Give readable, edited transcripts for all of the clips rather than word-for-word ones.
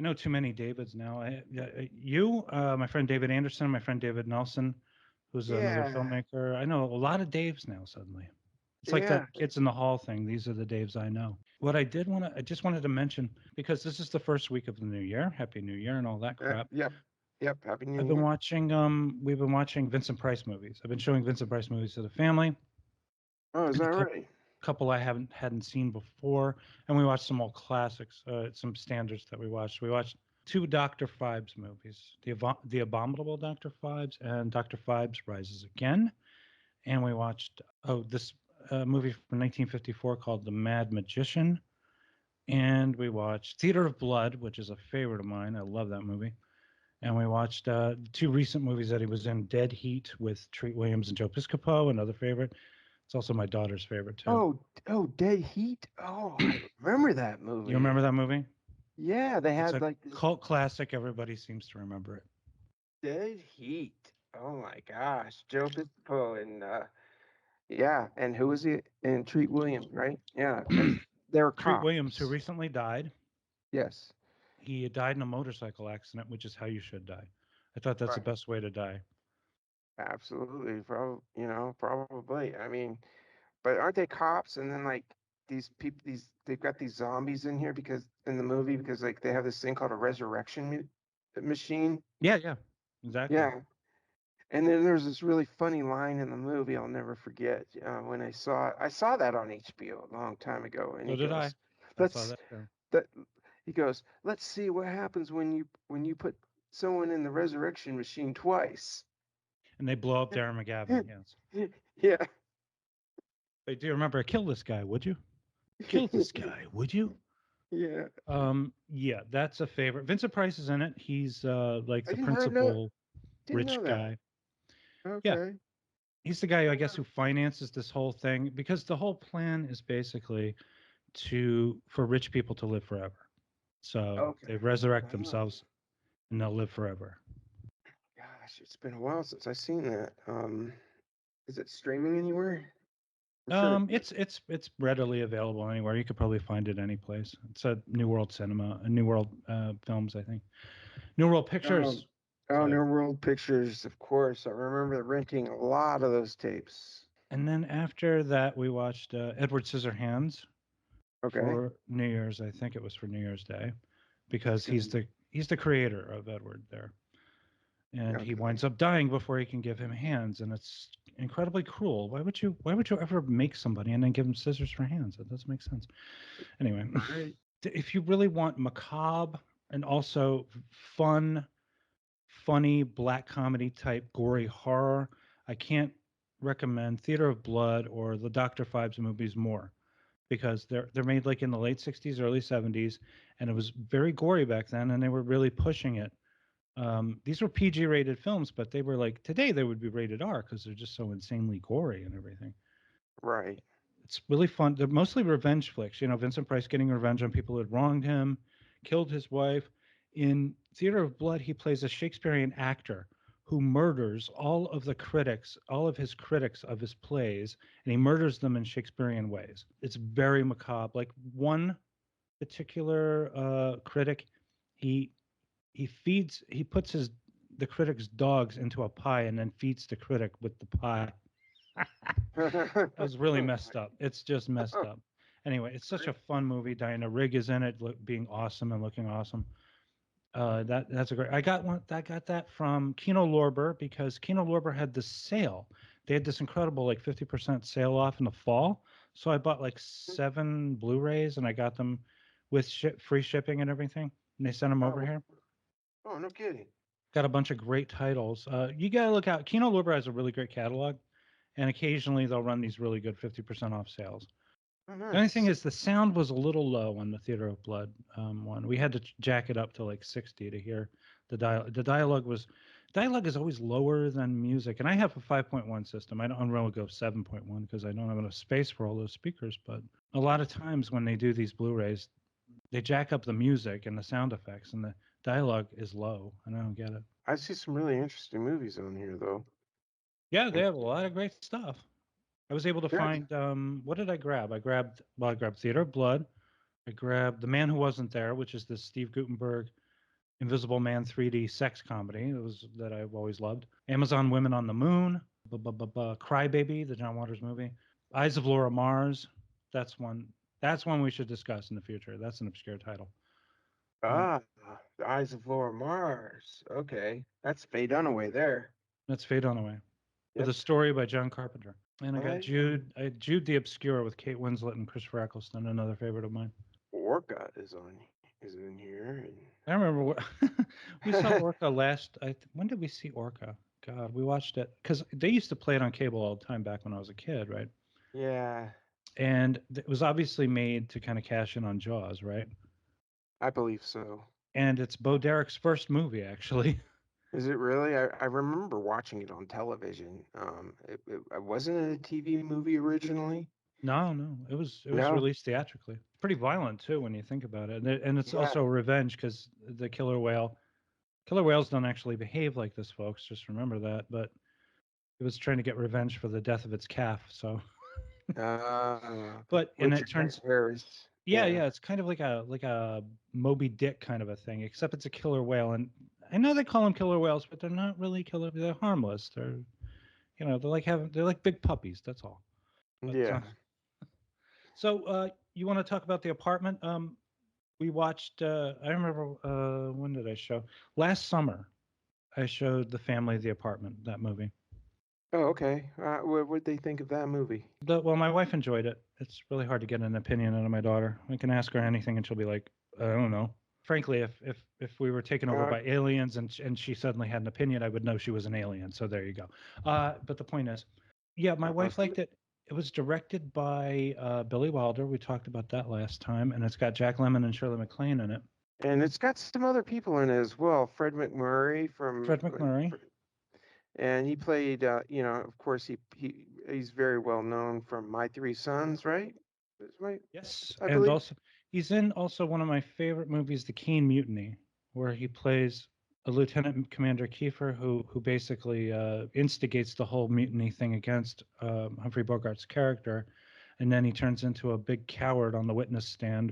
know too many Davids now. My friend David Anderson, my friend David Nelson, who's another Yeah, filmmaker. I know a lot of Daves now suddenly. It's like yeah, that Kids in the Hall thing. These are the Daves I know. What I just wanted to mention, because this is the first week of the new year, Happy New Year and all that crap. yep, yep. Happy New Year. We've been watching Vincent Price movies. I've been showing Vincent Price movies to the family, Oh, is and that a right? couple I hadn't seen before, and we watched some old classics, some standards that we watched. We watched two Dr. Phibes movies, the Abominable Dr. Phibes and Dr. Phibes Rises Again, and we watched this movie from 1954 called The Mad Magician, and we watched Theater of Blood, which is a favorite of mine. I love that movie. And we watched two recent movies that he was in, Dead Heat with Treat Williams and Joe Piscopo, another favorite. It's also my daughter's favorite too. Oh, Dead Heat. Oh, I remember that You movie. remember that movie? Yeah, they It's had a like this cult classic. Everybody seems to remember it. Dead Heat. Oh my gosh, Joe Piscopo and yeah, and who was he? And Treat Williams, right? Yeah, that's they were Treat Williams, who cops. recently died, Yes. he died in a motorcycle accident, which is how you should die. I thought that's the Right. best way to die. Absolutely. Probably. I mean, but aren't they cops? And then like these people, they've got these zombies in here because in the movie because like they have this thing called a resurrection machine. Yeah, yeah, exactly. Yeah. And then there's this really funny line in the movie I'll never forget. When I saw that on HBO a long time ago, and So he did I. goes, I saw "Let's that too. that." He goes, "Let's see what happens when you put someone in the resurrection machine twice." And they blow up Darren McGavin. Yes. Yeah. But do you remember? Kill this guy, would you? Kill this guy, would you? Yeah. Yeah, that's a favorite. Vincent Price is in it. He's like I the didn't principal know rich that. guy. Yeah, Okay. he's the guy I guess Wow. who finances this whole thing because the whole plan is basically to for rich people to live forever. So Okay. they resurrect Oh, themselves and they'll live forever. gosh, it's been a while since I've seen that. Is it streaming anywhere? I'm sure it is. It's readily available anywhere. You could probably find it any place. It's a New World Cinema, a New World Films, I think. New World Um, Pictures. oh, So, No World Pictures, of course. I remember renting a lot of those tapes. and then after that, we watched Edward Scissorhands Okay. for New Year's. I think it was for New Year's Day, because Seen. he's the creator of Edward there, and he Okay. winds up dying before he can give him hands, and it's incredibly cruel. Why would you ever make somebody and then give him scissors for hands? That doesn't make sense. Anyway, Right. if you really want macabre and also fun, funny black comedy type gory horror, I can't recommend Theater of Blood or the Dr. Phibes movies more, because they're made like in the late 60s, early 70s, and it was very gory back then, and they were really pushing it. These were PG rated films, but they were like today they would be rated R because they're just so insanely gory and everything. Right. It's really fun. They're mostly revenge flicks. You know, Vincent Price getting revenge on people who had wronged him, killed his wife. In Theater of Blood, he plays a Shakespearean actor who murders all of his critics of his plays, and he murders them in Shakespearean ways. It's very macabre. Like one particular critic, he he puts his the critic's dogs into a pie and then feeds the critic with the pie. That was really Oh messed up. It's just messed my. up. Anyway, it's such a fun movie. Diana Rigg is in it, being awesome and looking awesome. That's a great. I got that from Kino Lorber because Kino Lorber had this sale. They had this incredible like 50% sale off in the fall. So I bought like 7 Blu-rays and I got them with free shipping and everything. And they sent them over Oh, here. oh, no kidding. Got a bunch of great titles. You got to look out. Kino Lorber has a really great catalog, and occasionally they'll run these really good 50% off sales. Oh, The only thing nice. is the sound was a little low on the Theater of Blood one. We had to jack it up to like 60 to hear the dialogue. Dialogue is always lower than music, and I have a 5.1 system. I don't really go 7.1 because I don't have enough space for all those speakers. But a lot of times when they do these Blu-rays, they jack up the music and the sound effects, and the dialogue is low, and I don't get it. I see some really interesting movies on here, though. Yeah, they And have a lot of great stuff. I was able to yeah, find what did I grab? I grabbed Theater of Blood. I grabbed The Man Who Wasn't There, which is this Steve Gutenberg. Invisible Man 3D sex comedy. It was that I've always loved. Amazon Women on the Moon. Crybaby, the John Waters movie. Eyes of Laura Mars. That's one. That's one we should discuss in the future. That's an obscure title. Ah, The Eyes of Laura Mars. Okay, that's Faye Dunaway there. That's Faye Dunaway with Yep. a story by John Carpenter. And I got I Jude the Obscure with Kate Winslet and Christopher Eccleston, another favorite of mine. Orca is in here. I remember what we saw Orca last. When did we see Orca? God, we watched it because they used to play it on cable all the time back when I was a kid, right? Yeah, And it was obviously made to kind of cash in on Jaws, right? I believe so. And it's Bo Derek's first movie, actually. Is it really? I remember watching it on television. Wasn't it a TV movie originally? No, no, it was No. released theatrically. Pretty violent too when you think about it, and it's Yeah. also revenge because the killer whales don't actually behave like this, folks. Just remember that. But it was trying to get revenge for the death of its calf. So, but and it Richard turns, Harris. yeah, Yeah. yeah, it's kind of like a Moby Dick kind of a thing, except it's a killer whale. And I know they call them killer whales, but they're not really killer. They're harmless. They're like big puppies. That's all. But Yeah. so you want to talk about the apartment? We watched. I remember when did I show? Last summer, I showed the family the apartment. That movie. Oh, okay. What they think of that movie? Well, my wife enjoyed it. It's really hard to get an opinion out of my daughter. I can ask her anything, and she'll be like, "I don't know." Frankly, if we were taken over Uh, by aliens and she suddenly had an opinion, I would know she was an alien. So there you go. But the point is, yeah, my wife liked it. It was directed by Billy Wilder. We talked about that last time, and it's got Jack Lemmon and Shirley MacLaine in it. and it's got some other people in it as well. Fred McMurray from Fred McMurray. and he played. Of course, he's very well known from My Three Sons, right? That's right, Yes, I and believe. also he's in also one of my favorite movies, The Keen Mutiny, where he plays a Lieutenant Commander Kiefer who basically instigates the whole mutiny thing against Humphrey Bogart's character, and then he turns into a big coward on the witness stand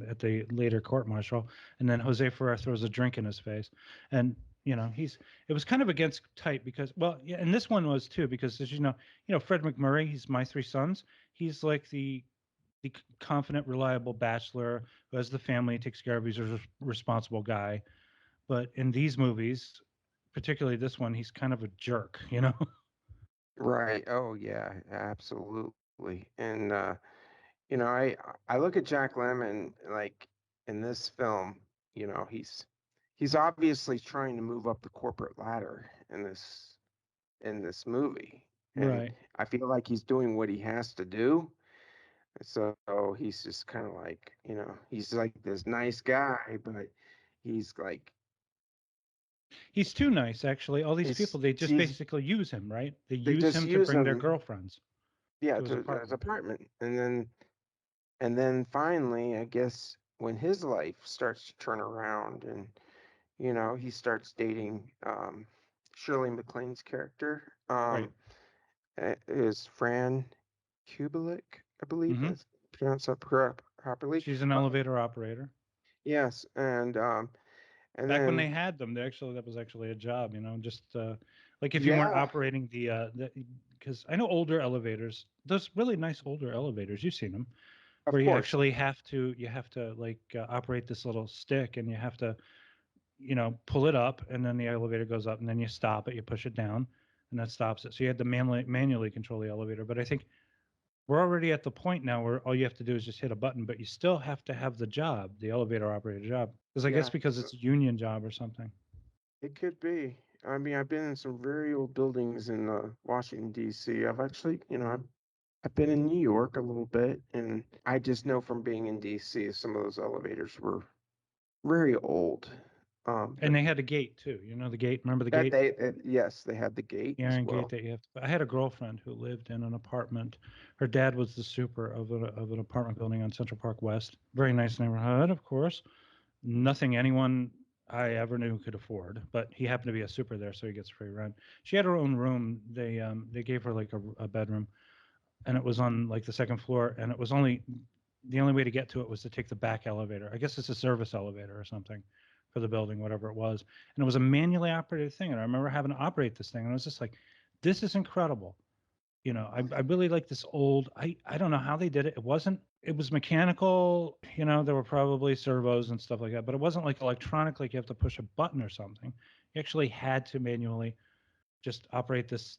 at the later court martial, and then Jose Ferrer throws a drink in his face, and it was kind of against type because well yeah, and this one was too because as Fred McMurray, he's My Three Sons. He's like the confident, reliable bachelor who has the family, takes care of, he's a responsible guy. But in these movies, particularly this one, he's kind of a jerk, you know? Right. Oh yeah, absolutely. And I look at Jack Lemmon like in this film. He's obviously trying to move up the corporate ladder in this movie, and Right. I feel like he's doing what he has to do. So he's just kind of like, he's like this nice guy, but he's like, He's too nice, actually. All these people, they just he's basically use him, right? They they use just him to use bring their him, girlfriends yeah, to his to his apartment. apartment, and then finally, I guess when his life starts to turn around, and he starts dating Shirley MacLaine's character, Right. is Fran Kubelik, I believe Hmm. that's pronounced that properly. She's an elevator operator. Yes, and Back when then they had them, that was actually a job, just like if you weren't yeah, operating because I know older elevators, those really nice older elevators, you've seen them of where you course, actually have to like operate this little stick and you have to pull it up and then the elevator goes up and then you stop it, you push it down and that stops it, so you had to manually control the elevator. But I think we're already at the point now where all you have to do is just hit a button, but you still have to have the job, the elevator operator job, because I guess yeah, because it's a union job or something. it could be. I mean, I've been in some very old buildings in Washington D.C. I've actually, I've been in New York a little bit, and I just know from being in D.C. some of those elevators were very old. And they had a gate too, the gate, remember the That gate, yes, they had the gate the as iron gate well. that you have to. I had a girlfriend who lived in an apartment. Her dad was the super of an apartment building on Central Park West. Very nice neighborhood, of course. Nothing anyone I ever knew could afford, but he happened to be a super there, so he gets free rent. She had her own room. They gave her like a bedroom, and it was on like the second floor, and it was only the only way to get to it was to take the back elevator. I guess it's a service elevator or something. for the building, whatever it was. And it was a manually operated thing. And I remember having to operate this thing. And I was just like, this is incredible. I really like this old, I don't know how they did it. It was mechanical, there were probably servos and stuff like that, but it wasn't like electronic, like you have to push a button or something. You actually had to manually just operate this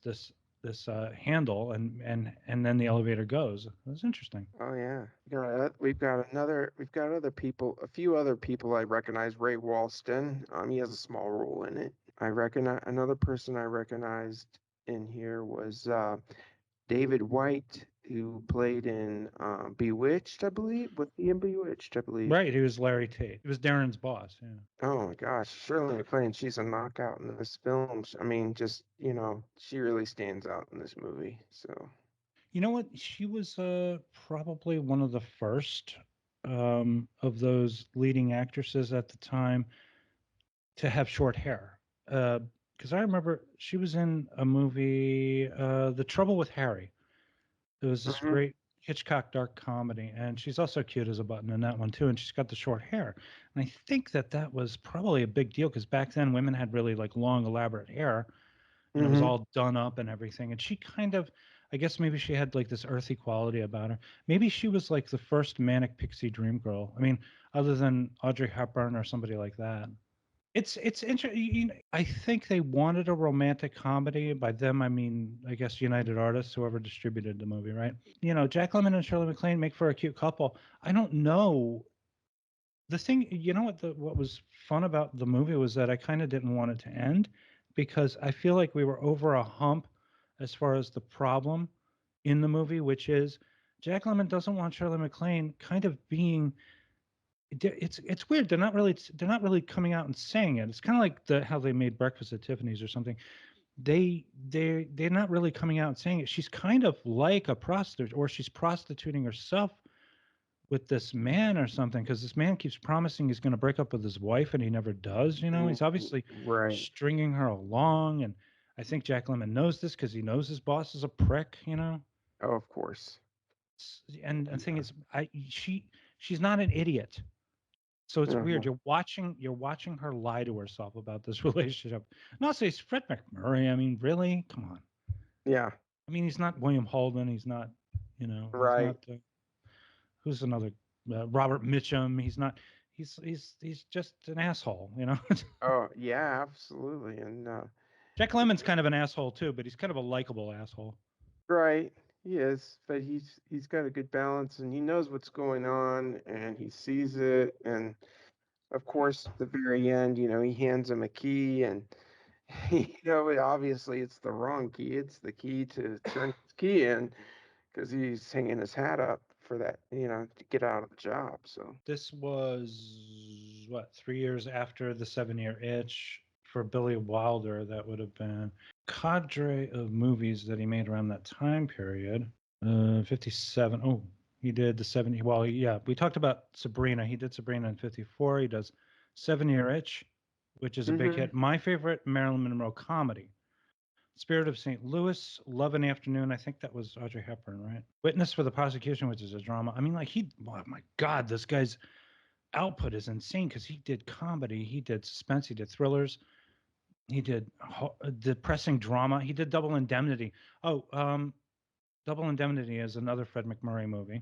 handle, and then the elevator goes. It was interesting. Oh yeah, we've got other people, a few other people I recognize. Ray Walston, he has a small role in it. I recognize another person I recognized in here was David White, who played in Bewitched, I believe. Was he in Bewitched, I believe? Right, he was Larry Tate. He was Darren's boss. Yeah. Oh my gosh, Shirley MacLaine, she's a knockout in this film. I mean, just, she really stands out in this movie. So, You know what? She was probably one of the first of those leading actresses at the time to have short hair. Because I remember she was in a movie, The Trouble with Harry. It was this mhm, great Hitchcock dark comedy, and she's also cute as a button in that one too. And she's got the short hair, and I think that was probably a big deal because back then women had really like long, elaborate hair, and it was mhm, all done up and everything. And she kind of, I guess maybe she had like this earthy quality about her. Maybe she was like the first manic pixie dream girl. I mean, other than Audrey Hepburn or somebody like that. It's interesting. I think they wanted a romantic comedy. By them, I mean, I guess United Artists, whoever distributed the movie, right? Jack Lemmon and Shirley MacLaine make for a cute couple. I don't know the thing. What was fun about the movie was that I kind of didn't want it to end because I feel like we were over a hump as far as the problem in the movie, which is Jack Lemmon doesn't want Shirley MacLaine kind of being it's weird. They're not really coming out and saying it. It's kind of like how they made Breakfast at Tiffany's or something. They're not really coming out and saying it. She's kind of like a prostitute, or she's prostituting herself with this man or something, because this man keeps promising he's going to break up with his wife and he never does. He's obviously right. stringing her along, and I think Jack Lemmon knows this because he knows his boss is a prick. Oh, of course. And the thing Yeah. is, she's not an idiot. So it's weird. Uh-huh. You're watching her lie to herself about this relationship. Not say it's Fred McMurray. I mean, really? Come on. Yeah, I mean, he's not William Holden. He's not, he's right. not. Who's another? Robert Mitchum. He's not. He's just an asshole. Oh, yeah, absolutely. And Jack Lemon's kind of an asshole too, but he's kind of a likable asshole. right, he is, but he's got a good balance and he knows what's going on and he sees it. And of course, at the very end, he hands him a key and obviously it's the wrong key. It's the key to turn his key in because he's hanging his hat up for that, to get out of the job. So, This was what, 3 years after the 7 Year Itch for Billy Wilder. That would have been cadre of movies that he made around that time period. 57. Oh, he did the 70. Well, yeah, we talked about Sabrina. He did Sabrina in 54. He does 7 Year Itch, which is a big hmm hit. My favorite Marilyn Monroe comedy. Spirit of St. Louis, Love in the Afternoon. I think that was Audrey Hepburn, right? Witness for the Prosecution, which is a drama. I mean, like oh my God, this guy's output is insane because he did comedy, he did suspense, he did thrillers, he did depressing drama, he did Double Indemnity. Oh, Double Indemnity is another Fred McMurray movie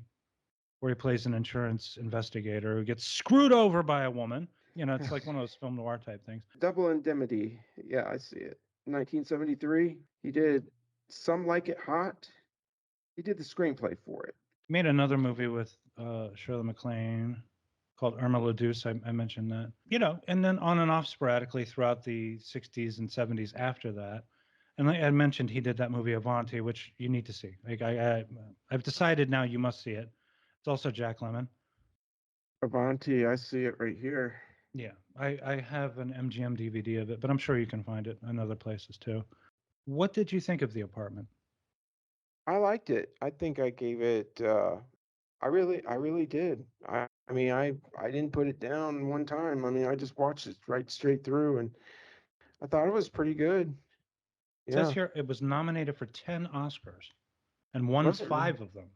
where he plays an insurance investigator who gets screwed over by a woman. It's like one of those film noir type things. Double Indemnity. Yeah, I see it. 1973. He did Some Like It Hot. He did the screenplay for it. He made another movie with Shirley MacLaine called Irma la Douce. I mentioned that. And then on and off sporadically throughout the 60s and 70s after that. And like I mentioned, he did that movie Avanti, which you need to see. Like I've decided now you must see it. It's also Jack Lemmon. Avanti, I see it right here. Yeah, I have an MGM DVD of it, but I'm sure you can find it in other places too. What did you think of The Apartment? I liked it. I think I gave it I really did. I mean I didn't put it down one time. I mean I just watched it right straight through and I thought it was pretty good. It says Yeah. here it was nominated for 10 Oscars and won Was it really? 5 of them.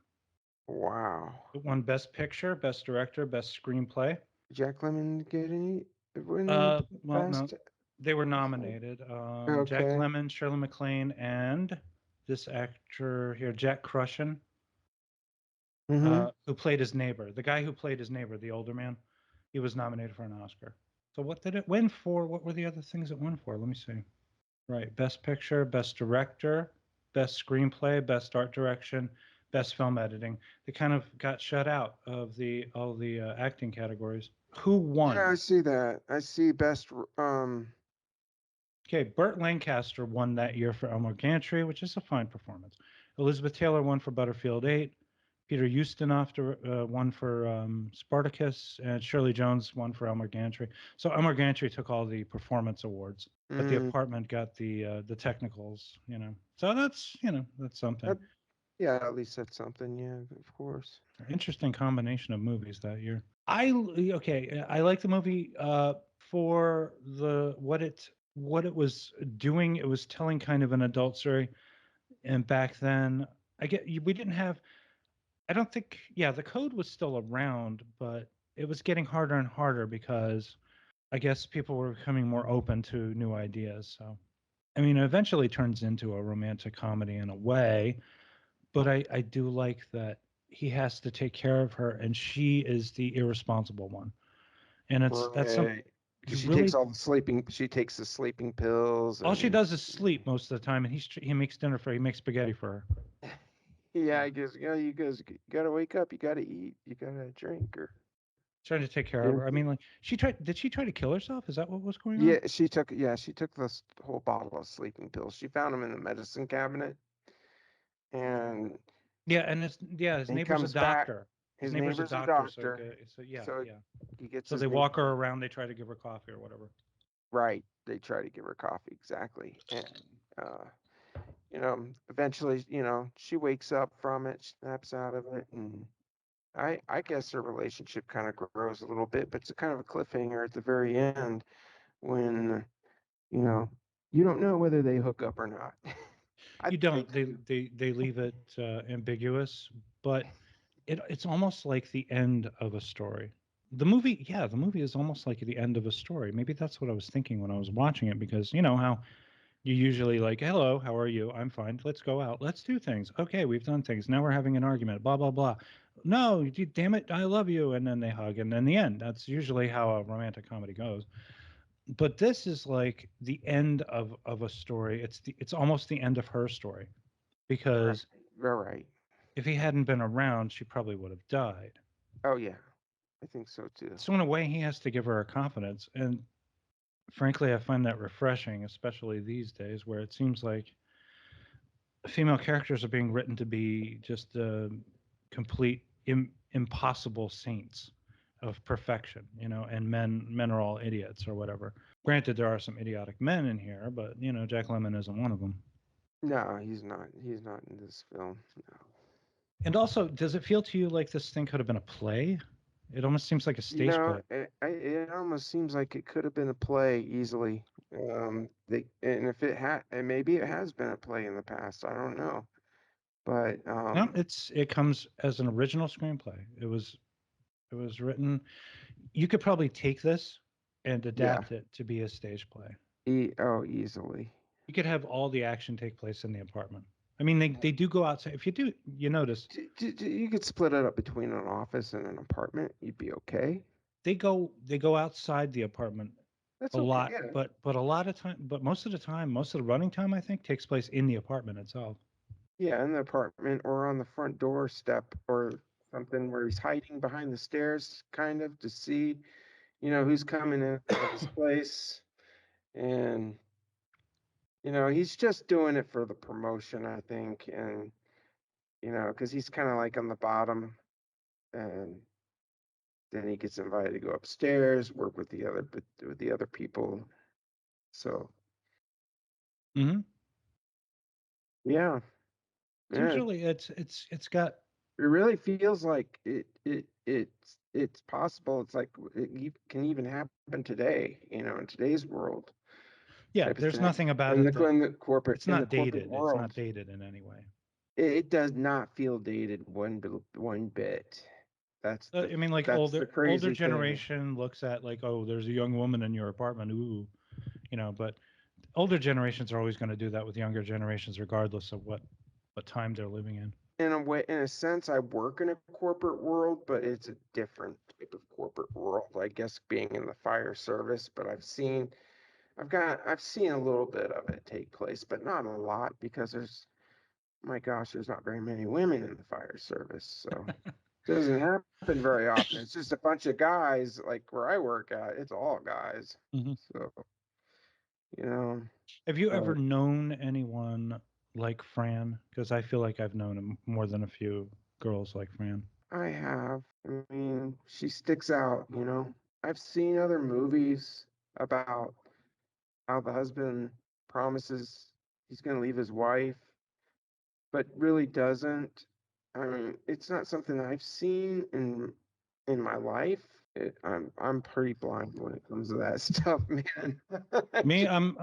Wow. It won Best Picture, Best Director, Best Screenplay. Jack Lemmon get any? When Well, no, best? they were nominated. Jack Okay. Lemmon, Shirley MacLaine, and this actor here, Jack Crushen, Mm-hmm. who played his neighbor. The guy who played his neighbor, the older man, he was nominated for an Oscar. So what did it win for? What were the other things it won for? Let me see. Right, Best Picture, Best Director, Best Screenplay, Best Art Direction, Best Film Editing. They kind of got shut out of the all the acting categories. Who Yeah, won? I see that. I see best. Okay, Burt Lancaster won that year for Elmer Gantry, which is a fine performance. Elizabeth Taylor won for Butterfield 8. Peter Ustinov won for Spartacus, and Shirley Jones won for Elmer Gantry. So Elmer Gantry took all the performance awards, but The Mm, Apartment got the technicals. So that's something. that, yeah, at least that's something. Yeah, of course. Interesting combination of movies that year. I like the movie for the what it was doing. It was telling kind of an adult story, and back then, we didn't have. I don't think. Yeah, the code was still around, but it was getting harder and harder because I guess people were becoming more open to new ideas. So, I mean, it eventually turns into a romantic comedy in a way, but I do like that he has to take care of her and she is the irresponsible one. And that's some Right. Because you really she takes the sleeping pills all she and does is sleep most of the time, and he makes dinner for her. He makes spaghetti for her. yeah, Yeah. I guess you guys gotta wake up, you gotta eat, you gotta drink or Trying to take care of yeah. her. I mean, like did she try to kill herself? Is that what was going on? Yeah, she took this whole bottle of sleeping pills. She found them in the medicine cabinet and Yeah, and his he neighbor's a comes back. doctor. His His neighbor's a neighbor's a doctor, so doctor, yeah, so yeah. he gets So his they walk her neighbor around, they try to give her coffee or whatever. right. They try to give her coffee, exactly. And uh eventually, she wakes up from it, snaps out of it, and I guess their relationship kind of grows a little bit, but it's a kind of a cliffhanger at the very end when, you know, you don't know whether they hook up or not. I You think don't. They leave it ambiguous, but it's almost like the end of a story. The movie is almost like the end of a story. Maybe that's what I was thinking when I was watching it, because you know how you usually like, hello, how are you? I'm fine. Let's go out. Let's do things. Okay, we've done things. Now we're having an argument. Blah blah blah. No, damn it, I love you, and then they hug, and then the end. That's usually how a romantic comedy goes. But this is like the end of a story. It's almost the end of her story, right, because right. if he hadn't been around, she probably would have died. Oh yeah, I think so too. So in a way, he has to give her a confidence, and frankly, I find that refreshing, especially these days, where it seems like female characters are being written to be just complete impossible saints of perfection, and men are all idiots or whatever. Granted, there are some idiotic men in here, but Jack Lemmon isn't one of them. No, he's not. He's not in this film. No. And also, does it feel to you like this thing could have been a play? It almost seems like a stage play. It almost seems like it could have been a play easily. And if it had, and maybe it has been a play in the past. I don't know, but No, it comes as an original screenplay. It was written. You could probably take this and yeah, adapt it to be a stage play. easily. You could have all the action take place in the apartment. I mean, they do go outside. If you do, you notice You could split it up between an office and an apartment. You'd be okay. they go outside the apartment a That's okay. lot, Yeah. but a lot of time, but most of the time, most of the running time, I think, takes place in the apartment itself. Yeah, in the apartment or on the front door step or something where he's hiding behind the stairs, kind of to see, who's coming in out of his place. And, he's just doing it for the promotion, I think. And, because he's kind of like on the bottom. And then he gets invited to go upstairs, work with the other people. So, Hmm. yeah, It's yeah, usually it's got it really feels like it's possible. It's like can even happen today, in today's world, yeah. type of There's thing. nothing about In it the that in the corporate it's in the not corporate dated. It's not world, dated in any way. it does not feel dated one bit. That's I mean, like that's the older crazy thing. generation looks at like, oh, there's a young woman in your apartment, ooh, but older generations are always going to do that with younger generations, regardless of what time they're living in. In a way, in a sense, I work in a corporate world, but it's a different type of corporate world, I guess, being in the fire service. But I've seen a little bit of it take place, but not a lot because my gosh, there's not very many women in the fire service. So it doesn't happen very often. It's just a bunch of guys like where I work at, it's all guys. Hmm. So, you know, Have you ever but known anyone like Fran? Because I feel like I've known more than a few girls like Fran. I have. I mean, she sticks out, you know. I've seen other movies about how the husband promises he's going to leave his wife, but really doesn't. I mean, it's not something I've seen in my life. I'm pretty blind when it comes to that stuff, man. Me, I'm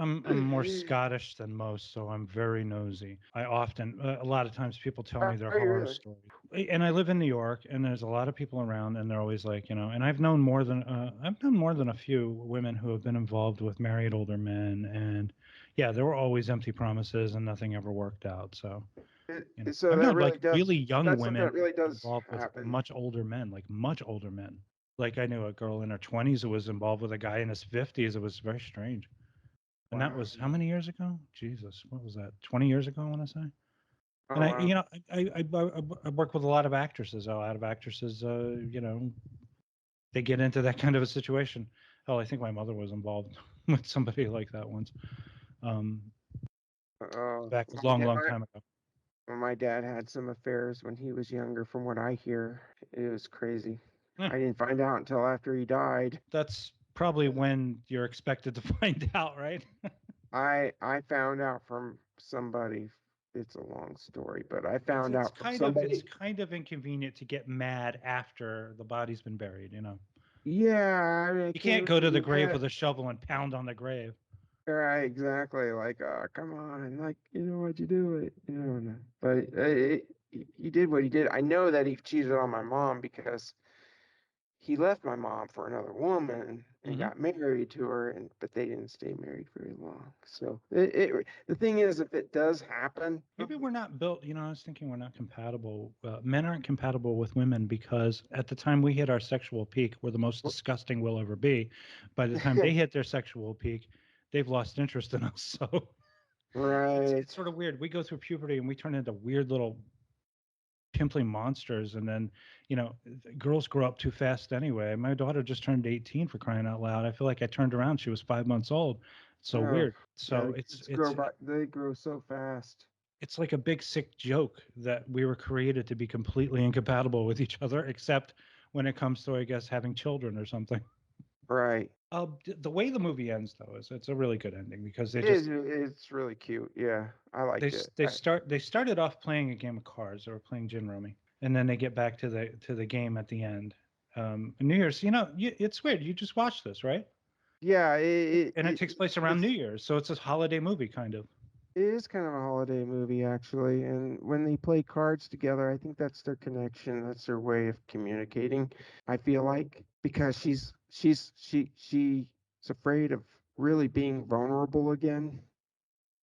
more Scottish than most, so I'm very nosy. I often, a lot of times, people tell me their Are you horror really? stories, and I live in New York, and there's a lot of people around, and they're always like, and I've known more than a few women who have been involved with married older men, and yeah, there were always empty promises, and nothing ever worked out. So, So I've that known really like does. really young That's something women that really does involved with happen. much older men, like much older men. Like I knew a girl in her 20s who was involved with a guy in his 50s. It was very strange. And that Wow. was how many years ago? Jesus, what was that? 20 years ago, I want to say. Oh And wow. I work with a lot of actresses. A lot of actresses, they get into that kind of a situation. Hell, I think my mother was involved with somebody like that once. Um, back a My long, dad, long time ago. my dad had some affairs when he was younger, from what I hear. It was crazy. Eh, I didn't find out until after he died. that's probably when you're expected to find out, right? I found out from somebody. It's a long story, but I found It's out from kind of somebody. inconvenient to get mad after the body's been buried. Yeah, I mean, I You can't can't go to the believe grave that. with a shovel and pound on the grave. Right, exactly. Like, come on, like, why'd you do it? But he did what he did. I know that he cheated on my mom because he left my mom for another woman and Hmm. got married to her, and but they didn't stay married very long. So the thing is, if it does happen, Maybe we're not built, I was thinking we're not compatible. Men aren't compatible with women because at the time we hit our sexual peak, we're the most disgusting we'll ever be. By the time they hit their sexual peak, they've lost interest in us. So it's right? sort of weird. We go through puberty and we turn into weird little pimply monsters. And then, girls grow up too fast anyway. My daughter just turned 18 for crying out loud. I feel like I turned around. She was 5 months old. It's so Oh, weird. yeah, So kids grow by, they grow so fast. it's like a big sick joke that we were created to be completely incompatible with each other, except when it comes to, I guess, having children or something. Right. The way the movie ends, though, is it's a really good ending because It's really cute. Yeah, I liked it. they started off playing a game of cards. They were playing gin rummy, and then they get back to the game at the end. New Year's, it's weird. You just watched this, right? Yeah, And it takes place around New Year's, so it's a holiday movie, kind of. it is kind of a holiday movie actually. And when they play cards together, I think that's their connection. That's their way of communicating. I feel like because she's afraid of really being vulnerable again.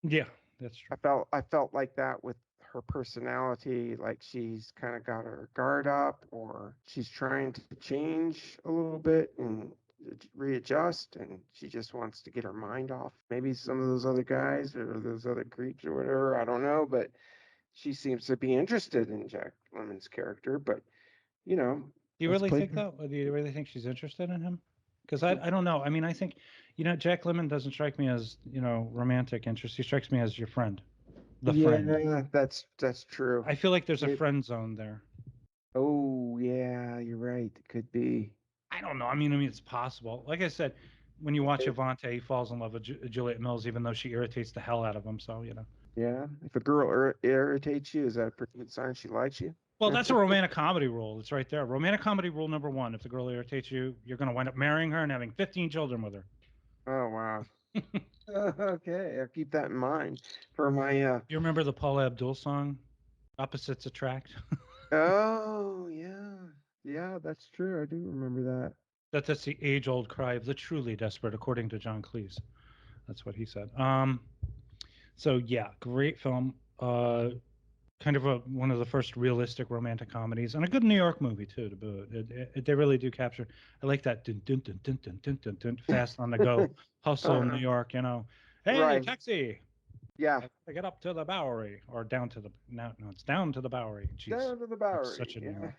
Yeah, that's true. I felt like that with her personality, like she's kind of got her guard up, or she's trying to change a little bit and readjust, and she just wants to get her mind off. Maybe some of those other guys or those other creeps or whatever, I don't know, but she seems to be interested in Jack Lemon's character. But you know, Do you let's really play. think that? Do you really think she's interested in him? Because I don't know. I mean, I think, Jack Lemmon doesn't strike me as, romantic interest. He strikes me as your friend, the friend. Yeah, that's true. I feel like there's a It, friend zone there. oh yeah, you're right. It could be. I don't know. I mean, it's possible. Like I said, when you watch Avante, he falls in love with Juliet Mills, even though she irritates the hell out of him. So. Yeah. If a girl irritates you, is that a pretty good sign she likes you? Well, that's a romantic comedy rule. It's right there. Romantic comedy rule number one: if the girl irritates you, you're going to wind up marrying her and having 15 children with her. Oh, wow. Okay, I'll keep that in mind for my You remember the Paula Abdul song, "Opposites Attract"? oh yeah. Yeah, that's true. I do remember that. That's the age-old cry of the truly desperate, according to John Cleese. That's what he said. So yeah, great film. Kind of one of the first realistic romantic comedies, and a good New York movie too. To boot, they really do capture. I like that dun, dun, dun, dun, dun, dun, dun, dun, fast on the go hustle, New Uh-huh. York. Hey, Right. taxi! Yeah. I gotta get up to the Bowery or down to the no, it's down to the Bowery. Jeez, Down to the I'm such Bowery. a New Yeah.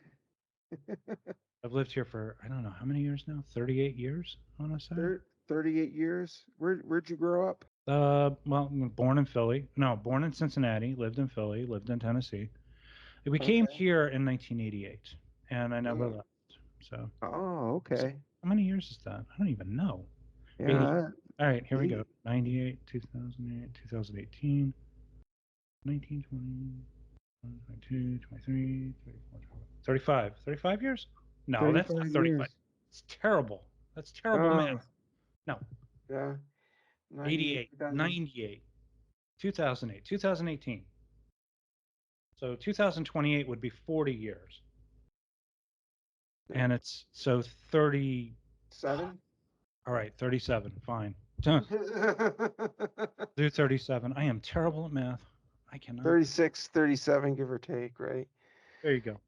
York. I've lived here for I don't know how many years now. 38 years, I want to say. 38 years. Where'd you grow up? Well, born in Philly. No, born in Cincinnati. Lived in Philly. Lived in Tennessee. We came Okay. here in 1988, and I never Mm. left. So, Oh, so okay. how many years is that? I don't even know. 80. Yeah. All right, here we go. He, 98, 2008, 2018, 19, 20, 22, 23, 24, 35. 35 years? No, that's not 35 35. years. It's terrible. That's terrible math. Oh, No, yeah. 98, 88, 2000. 98, 2008, 2018. So 2028 would be 40 years. Yeah. And it's so 30. 7? All right, 37. Fine. Do 37. I am terrible at math. I cannot. 36, 37, give or take, right? There you go.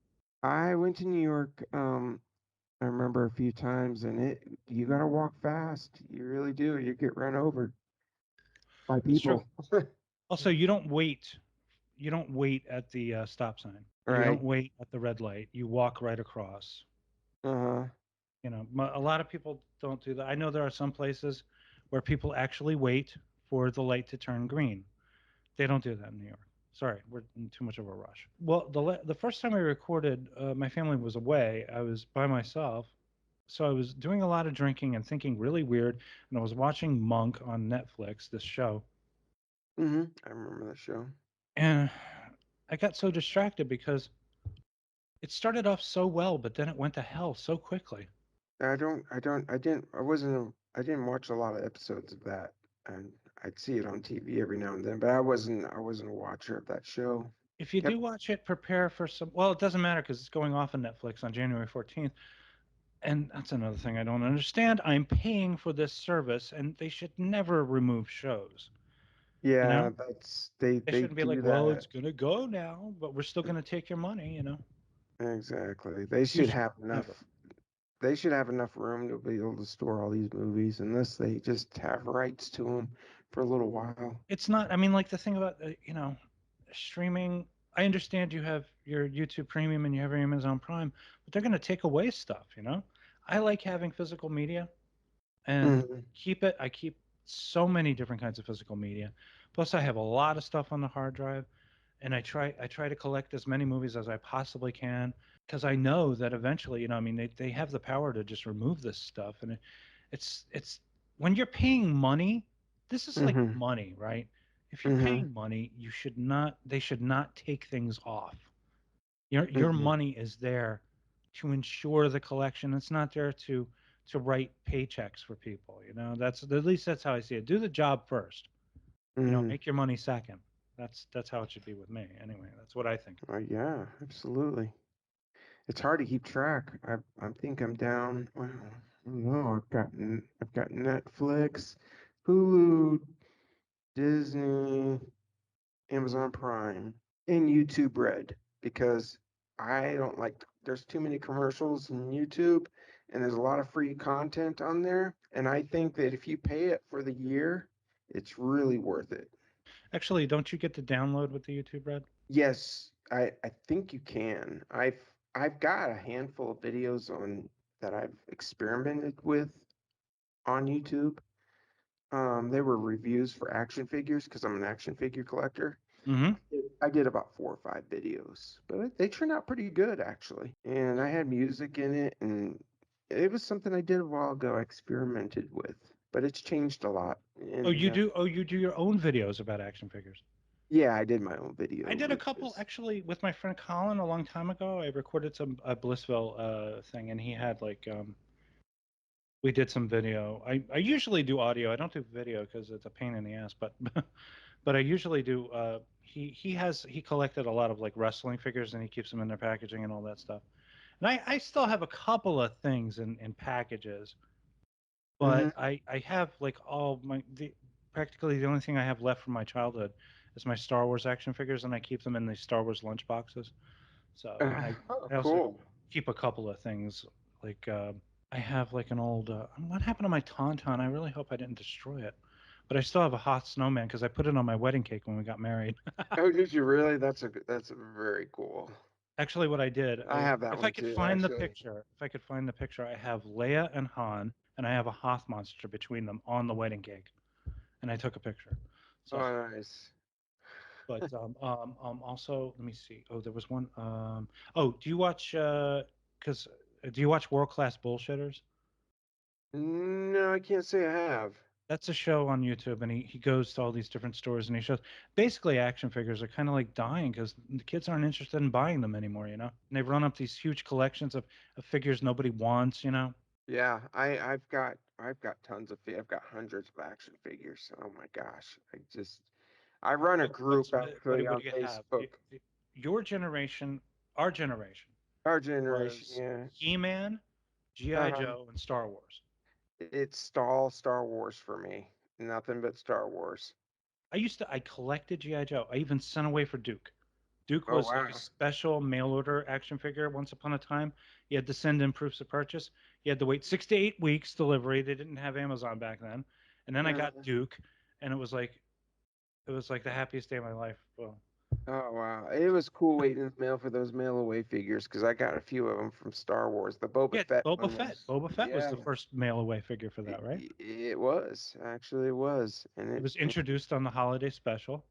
I went to New York, I remember a few times, and you gotta walk fast. You really do. You get run over by It's true. people. Also, you don't wait. You don't wait at the stop sign. You Right. don't wait at the red light. You walk right across. Uh-huh. A lot of people don't do that. I know there are some places where people actually wait for the light to turn green. They don't do that in New York. Sorry, we're in too much of a rush. Well, the first time I recorded, my family was away. I was by myself, so I was doing a lot of drinking and thinking really weird. And I was watching Monk on Netflix, this show, I remember that show. and I got so distracted because it started off so well, but then it went to hell so quickly. I didn't watch a lot of episodes of that. And I'd see it on TV every now and then, but I wasn't a watcher of that show. If you Kept, do watch it, prepare for some. Well, it doesn't matter because it's going off on Netflix on January 14th. And that's another thing I don't understand. I'm paying for this service, and they should never remove shows. You yeah, know, they they shouldn't be do like, "Well, it's that. gonna go now, but we're still gonna take your money." Exactly. You should never. They should have enough room to be able to store all these movies unless they just have rights to them for a little while. It's not. I mean, like the thing about streaming. I understand you have your YouTube Premium and you have your Amazon Prime, but they're gonna take away stuff. I like having physical media and Hmm. keep it. I keep so many different kinds of physical media. Plus, I have a lot of stuff on the hard drive, and I try to collect as many movies as I possibly can because I know that eventually, I mean, they have the power to just remove this stuff, and it's when you're paying money, this is like Hmm. money, right? If you're Hmm. paying money, they should not take things off. Your Hmm. money is there to ensure the collection. It's not there to write paychecks for people. That's at least that's how I see it. Do the job first. Hmm. Make your money second. That's how it should be with me. Anyway, that's what I think. Yeah, absolutely. It's hard to keep track. I think I'm down. Well, I don't know. I've got Netflix, Hulu, Disney, Amazon Prime, and YouTube Red because I don't like. There's too many commercials in YouTube, and there's a lot of free content on there. And I think that if you pay it for the year, it's really worth it. Actually, don't you get to download with the YouTube Red? Yes, I think you can. I've got a handful of videos on that I've experimented with on YouTube. They were reviews for action figures because I'm an action figure collector. Mm-hmm. I did about 4 or 5 videos, but they turned out pretty good actually. And I had music in it, and it was something I did a while ago. I experimented with, but it's changed a lot. Oh, And you do. Oh, you do your own videos about action figures. yeah, I did my own I video did a with couple this. actually with my friend Colin a long time ago. I recorded some Blissville thing, and he had like we did some video. I usually do audio. I don't do video because it's a pain in the ass. But but I usually do. He collected a lot of like wrestling figures, and he keeps them in their packaging and all that stuff. And I still have a couple of things in packages, but Hmm. I have like practically the only thing I have left from my childhood is my Star Wars action figures, and I keep them in the Star Wars lunch boxes. So, and Oh, I also cool. keep a couple of things like I have like an old what happened to my Tauntaun? I really hope I didn't destroy it, but I still have a Hoth snowman because I put it on my wedding cake when we got married. Oh, did you really? That's very cool. Actually, what I did, I have that if I one could too, find the actually. picture, if I could find the picture, I have Leia and Han, and I have a Hoth monster between them on the wedding cake, and I took a picture. So, Oh, nice. but also, let me see. Oh, there was one. Oh, do you watch? Because do you watch World Class Bullshitters? No, I can't say I have. That's a show on YouTube, and he goes to all these different stores and he shows basically action figures are kind of like dying because the kids aren't interested in buying them anymore, you know? And they've run up these huge collections of figures nobody wants, you know? Yeah, I've got tons of I've got hundreds of action figures. Oh my gosh. I run a group actually What on do you have? Facebook. Your generation, our generation, Our generation, was yeah. He-Man, G.I. Uh, Joe, and Star Wars. it's all Star Wars for me. Nothing but Star Wars. I collected G.I. Joe. I even sent away for Duke. Duke Oh was a wow. special mail order action figure once upon a time. You had to send in proofs of purchase. You had to wait 6 to 8 weeks delivery. They didn't have Amazon back then. And then I got Uh, Duke, and it was like the happiest day of my life. Well, oh wow. It was cool waiting in the mail for those mail away figures because I got a few of them from Star Wars. The Boba yeah, Fett Boba one Fett. was, Boba Fett was yeah, the first mail away figure for that, right? it was actually it was, and It was it introduced on the holiday special,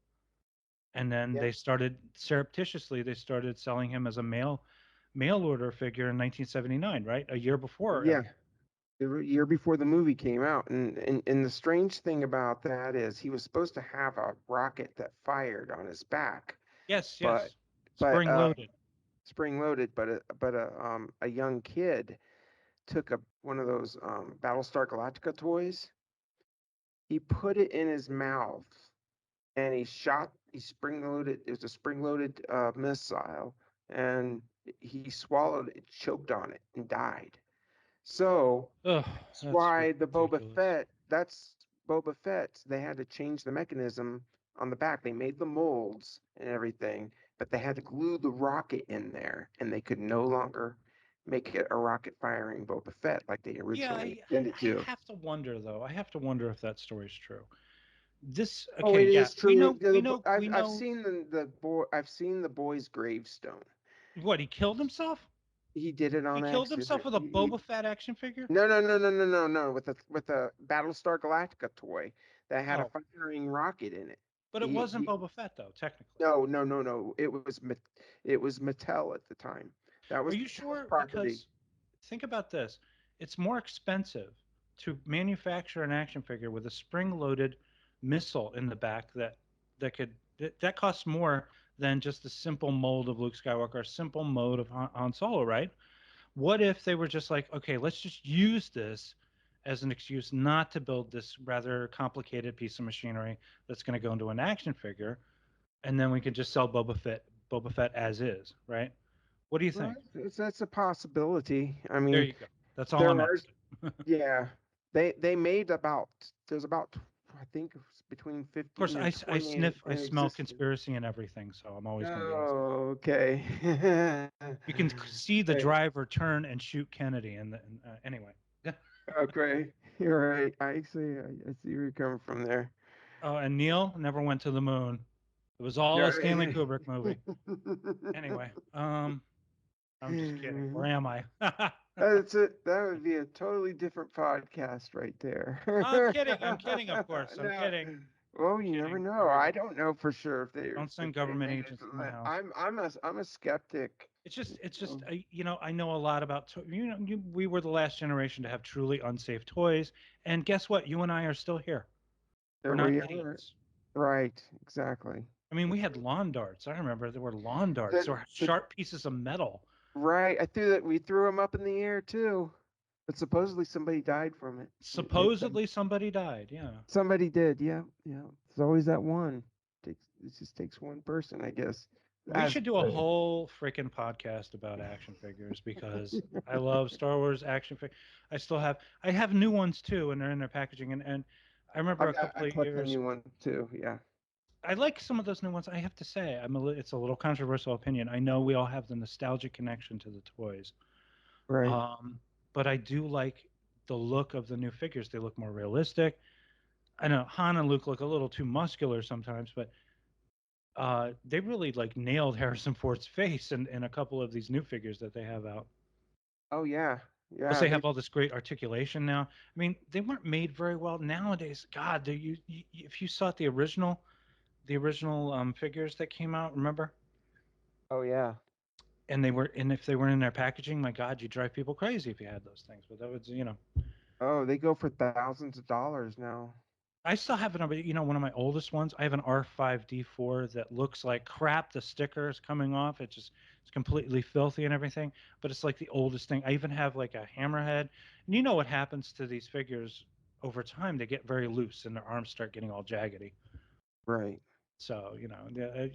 and then yeah, they started surreptitiously. They started selling him as a mail order figure in 1979, right? A year before yeah. everything. The year before the movie came out, and the strange thing about that is he was supposed to have a rocket that fired on his back, Yes, but yes. but Spring loaded. spring loaded, but a young kid took one of those Battlestar Galactica toys. He put it in his mouth and he spring loaded. It was a spring loaded missile, and he swallowed it, choked on it, and died. So Ugh, that's that's why ridiculous. That's Boba Fett. They had to change the mechanism on the back. They made the molds and everything, but they had to glue the rocket in there, and they could no longer make it a rocket firing Boba Fett like they Yeah, originally intended I to. have to wonder though. I have to wonder if that story's true. This Oh, okay, it yeah. is true. We I've know seen I've seen the boy's gravestone. what he killed himself? He did it He on killed himself accident. with a Boba Fett action figure? No, no, no, no, no, no, no. With a Battlestar Galactica toy that had a Oh, firing rocket in it. but it wasn't He Boba Fett though, technically. no, no, no, no. It was Mattel at the time. That Are was you Mattel's sure? property. Because think about this. It's more expensive to manufacture an action figure with a spring-loaded missile in the back that costs more than just a simple mold of Luke Skywalker, a simple mold of Han Solo, right? What if they were just like, okay, let's just use this as an excuse not to build this rather complicated piece of machinery that's going to go into an action figure, and then we can just sell Boba Fett as is, right? What do you Well, think? that's a possibility. I There mean, you go. That's all there I'm are, asking. Of yeah. They made about there's about I think it's between course, 15 and I 20 sniff, I in smell existence. conspiracy and everything, so I'm always going to be asking. Oh, okay. You can see the Right. driver turn and shoot Kennedy, and anyway. Okay. You're right. I see where you're coming from there. Oh, and Neil never went to the moon. It was all a Stanley Right. Kubrick movie. Anyway, I'm just kidding. Where am I? That's it. That would be a totally different podcast right there. I'm kidding. I'm kidding. Of course, I'm No. kidding. Well, I'm you never kidding. know. Here we I go. don't know for sure Don't if send they government made it agents to to my that. house. I'm a skeptic. It's just you know, I know a lot about we were the last generation to have truly unsafe toys, and guess what? You and I are still here. We're There not we are. idiots. Right. Exactly. I mean, we had lawn darts. I remember there were lawn darts. There The were the sharp pieces of metal. right. I threw that. We threw them up in the air too, but supposedly somebody died from it. Supposedly somebody died. Yeah. Somebody did. Yeah. Yeah. It's always that one. It just takes one person, I guess. We That's should do a great. whole freaking podcast about action figures because I love Star Wars action figures. I have new ones too, and they're in their packaging. And I remember a I couple of collect the years. new one too. Yeah. I like some of those new ones. I have to say, it's a little controversial opinion. I know we all have the nostalgic connection to the toys, Right. um, but I do like the look of the new figures. They look more realistic. I know Han and Luke look a little too muscular sometimes, but they really like nailed Harrison Ford's face in a couple of these new figures that they have out. Oh yeah. Plus, Yeah. they have all this great articulation now. I mean, they weren't made very well nowadays. God, if you saw the original figures that came out, remember? Oh yeah. And if they weren't in their packaging, my God, you drive people crazy if you had those things. But that was, Oh, they go for thousands of dollars now. I still have it. One of my oldest ones. I have an R5D4 that looks like crap. The sticker is coming off. It's completely filthy and everything. But it's like the oldest thing. I even have like a hammerhead. And you know what happens to these figures over time? They get very loose and their arms start getting all jaggedy. Right. So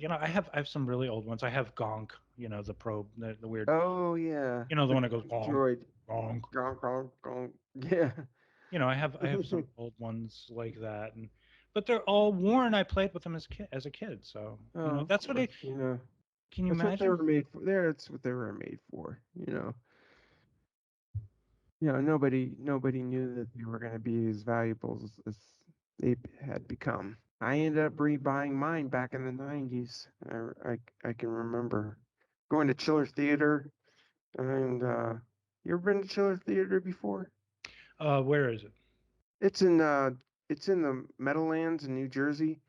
I have some really old ones. I have Gonk. The probe, the weird. Oh yeah. The The one that goes Gonk, droid. Gonk. Gronk, gronk, gronk. Yeah. I have some old ones like that, but they're all worn. I played with them as a kid, so Oh, of that's what I course. You know, can you that's what they imagine? were made for. There, that's what they were made for. Nobody knew that they were going to be as valuable as they had become. I ended up rebuying mine back in the 90s. I can remember going to Chiller Theater and you ever been to Chiller Theater before? Where is it? It's in uh it's in the Meadowlands in New Jersey.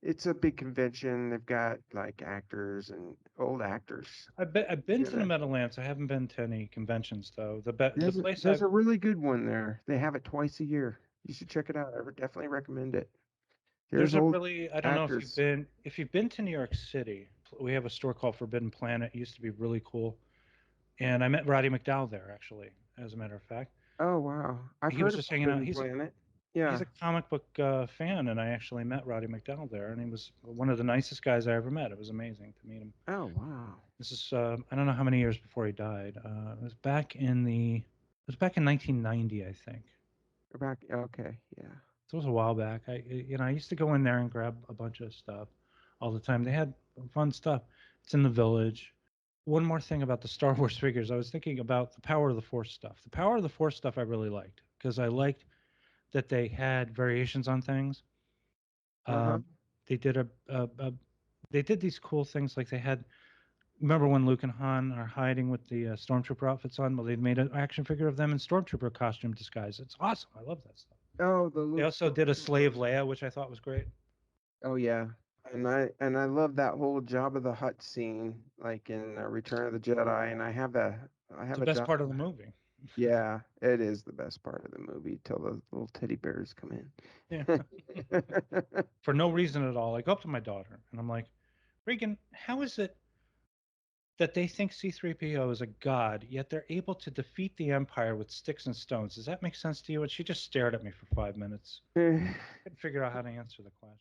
It's a big convention. They've got like actors and old actors. I've been Yeah, to the Meadowlands. I haven't been to any conventions though. The place there's a really good one there. They have it twice a year. You should check it out. I would definitely recommend it. there's There's a old really I don't know actors. if you've been to New York City. We have a store called Forbidden Planet. It used to be really cool, and I met Roddy McDowell there actually. As a matter of fact, Oh wow. I've he was heard of just hanging out. Forbidden Planet. He's Yeah. a comic book fan, and I actually met Roddy McDowell there, and he was one of the nicest guys I ever met. It was amazing to meet him. Oh wow. This is I don't know how many years before he died. It was back in 1990, I think. Back okay, yeah. So it was a while back. I used to go in there and grab a bunch of stuff all the time. They had fun stuff. It's in the village. One more thing about the Star Wars figures, I was thinking about the Power of the Force stuff. The Power of the Force stuff I really liked because I liked that they had variations on things. Uh-huh. Um, they did they did these cool things like they had. Remember when Luke and Han are hiding with the stormtrooper outfits on? Well, they made an action figure of them in stormtrooper costume disguise. It's awesome. I love that stuff. Oh, the They Luke also did a slave Stormtroopers. Leia, which I thought was great. Oh yeah. And I love that whole Jabba the Hutt scene like in Return of the Jedi and I It's have the a best Jabba. part of the movie. Yeah, it is the best part of the movie till the little teddy bears come Yeah. in. For no reason at all. I go up to my daughter and I'm like, Regan, how is it that they think C3PO is a god, yet they're able to defeat the Empire with sticks and stones? Does that make sense to you? And she just stared at me for 5 minutes. Couldn't figure out how to answer the question.